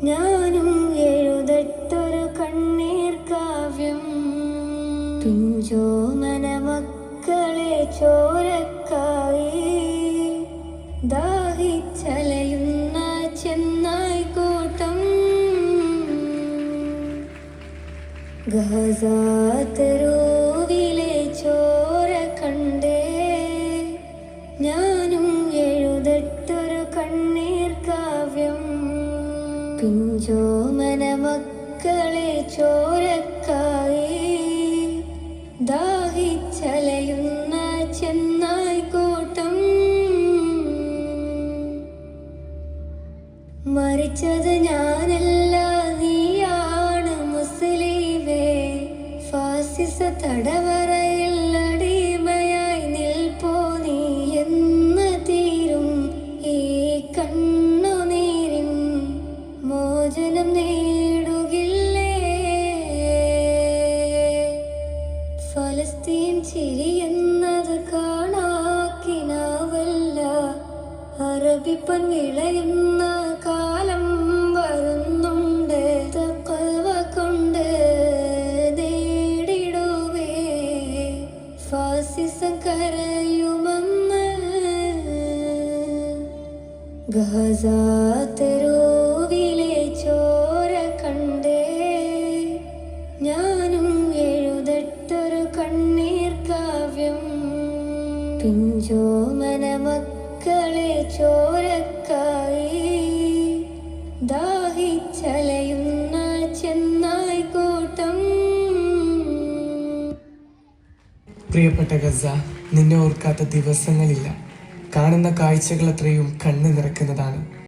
ഞാനും എഴുതട്ടൊരു കണ്ണീർ കാവ്യം. പിഞ്ചോമന മക്കളെ ചോരക്കായി ദാഹിച്ചലയുന്ന ചെന്നായി കൂട്ടം. ഗസാതെരുവിലെ ചോര കണ്ടേ ഞാനും എഴുതട്ടൊരു കണ്ണീർ കാവ്യം. പിഞ്ചോമന മക്കളെ ചോരക്കായി ദാഹിച്ചലയുന്ന ചെന്നായി കൂട്ടം. മരിച്ചത് ഞാനല്ല, നീയാണ് മുസ്ലിമേ. ഫാസിസ തടവറയിൽ അടിമയായി നിൽപ്പോ നീ എന്ന് തീരും ഈ കണ്ണുനീരിൻ മോചനം നേടുകില്ലേ? ഫലസ്തീൻ ചിരിയെന്നത് കാണാക്കിനാവല്ല, അറബിപ്പൻ വിളയുന്ന കാലം വരുന്നുണ്ട്. തഖ്വ കൊണ്ട് നേടിടുവേ ഫാസിസം കരയുമെന്ന്. ഗസാതെരുവിലെ ചോര കണ്ടേ ഞാനും എഴുതട്ടൊരു കണ്ണീർ കാവ്യം. പിഞ്ചോമന മക്കളെ ചോരക്കായി ദാഹിച്ചലയുന്ന ചെന്നായി കൂട്ടം. പ്രിയപ്പെട്ട ഗസ, നിന്നെ ഓർക്കാത്ത ദിവസങ്ങളില്ല. കാണുന്ന കാഴ്ചകൾ അത്രയും കണ്ണ് നിറക്കുന്നതാണ്.